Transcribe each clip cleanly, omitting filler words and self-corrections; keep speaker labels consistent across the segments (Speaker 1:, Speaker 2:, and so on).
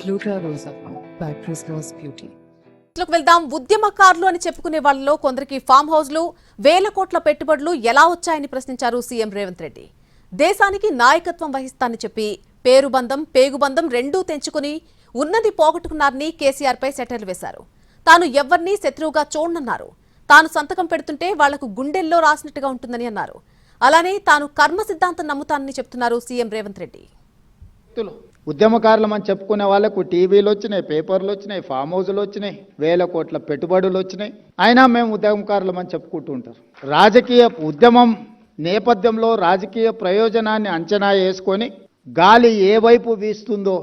Speaker 1: Gluta Rosa by Prisma's Beauty.
Speaker 2: లోకి వెళ్దాం. ఉద్యమకారులు అని చెప్పుకునే వాళ్ళలో కొందరికి ఫామ్ హౌస్లు, వేల కోట్ల పెట్టుబడులు ఎలా వచ్చాయని ప్రశ్నించారు సీఎం రేవంత్ రెడ్డి. దేశానికి నాయకత్వం వహిస్తానని చెప్పి పేరుబంధం, పేగుబంధం రెండూ తెంచుకుని ఉన్నది పోగొట్టుకున్నారని కేసీఆర్ పై సెటర్లు వేశారు. తాను ఎవ్వరినీ శత్రువుగా చూడనన్నారు. తాను సంతకం పెడుతుంటే వాళ్లకు గుండెల్లో రాసినట్టుగా ఉంటుందని అన్నారు. అలానే తాను కర్మ సిద్ధాంతం నమ్ముతానని చెప్తున్నారు సీఎం రేవంత్ రెడ్డి.
Speaker 3: ఉద్యమకారులు అని చెప్పుకునే వాళ్ళకు టీవీలు వచ్చినాయి, పేపర్లు వచ్చినాయి, ఫామ్ హౌస్లు వచ్చినాయి, వేల కోట్ల పెట్టుబడులు వచ్చినాయి. అయినా మేము ఉద్యమకారులు అని చెప్పుకుంటూ ఉంటారు. రాజకీయ ఉద్యమం నేపథ్యంలో రాజకీయ ప్రయోజనాన్ని అంచనా వేసుకొని గాలి ఏ వైపు వీస్తుందో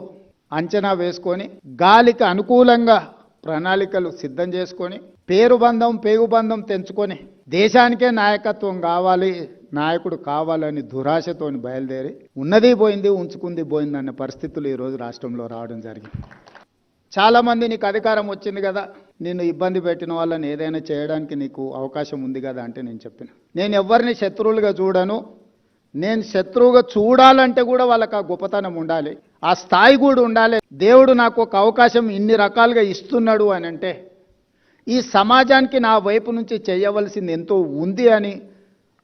Speaker 3: అంచనా వేసుకొని గాలికి అనుకూలంగా ప్రణాళికలు సిద్ధం చేసుకొని పేరుబంధం పేగుబంధం తెంచుకొని దేశానికే నాయకత్వం కావాలి, నాయకుడు కావాలని దురాశతోని బయలుదేరి ఉన్నది పోయింది, ఉంచుకుంది పోయింది అనే పరిస్థితులు ఈరోజు రాష్ట్రంలో రావడం జరిగింది. చాలామంది నీకు అధికారం వచ్చింది కదా, నిన్ను ఇబ్బంది పెట్టిన వాళ్ళని ఏదైనా చేయడానికి నీకు అవకాశం ఉంది కదా అంటే నేను చెప్పిన, నేను ఎవరిని శత్రువులుగా చూడను. నేను శత్రువుగా చూడాలంటే కూడా వాళ్ళకి ఆ గొప్పతనం ఉండాలి, ఆ స్థాయి కూడా ఉండాలి. దేవుడు నాకు ఒక అవకాశం ఇన్ని రకాలుగా ఇస్తున్నాడు అని అంటే ఈ సమాజానికి నా వైపు నుంచి చేయవలసింది ఎంతో ఉంది అని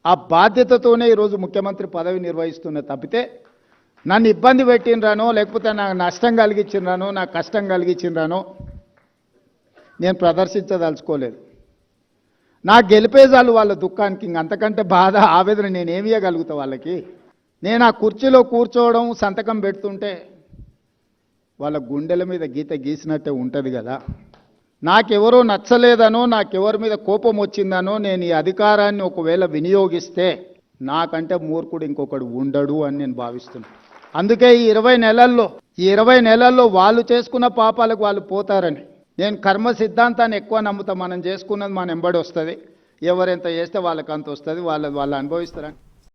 Speaker 3: ఆ బాధ్యతతోనే ఈరోజు ముఖ్యమంత్రి పదవి నిర్వహిస్తున్న తప్పితే నన్ను ఇబ్బంది పెట్టినరానో లేకపోతే నాకు నష్టం కలిగించినరానో నాకు కష్టం కలిగించినరానో నేను ప్రదర్శించదలుచుకోలేదు. నాకు గెలిపేజాలు వాళ్ళ దుఃఖానికి, అంతకంటే బాధ ఆవేదన నేనేమి ఇవ్వగలుగుతా వాళ్ళకి. నేను ఆ కుర్చీలో కూర్చోవడం సంతకం పెడుతుంటే వాళ్ళ గుండెల మీద గీత గీసినట్టే ఉంటుంది కదా. నాకెవరో నచ్చలేదనో నాకెవరి మీద కోపం వచ్చిందనో నేను ఈ అధికారాన్ని ఒకవేళ వినియోగిస్తే నాకంటే మూర్ఖుడు ఇంకొకడు ఉండడు అని నేను భావిస్తున్నాను. అందుకే ఈ 20 నెలల్లో వాళ్ళు చేసుకున్న పాపాలకు వాళ్ళు పోతారని నేను కర్మ సిద్ధాంతాన్ని ఎక్కువ నమ్ముతా. మనం చేసుకున్నది మన ఎంబడి వస్తుంది, ఎవరెంత చేస్తే వాళ్ళకి అంత వస్తుంది, వాళ్ళు అనుభవిస్తారని.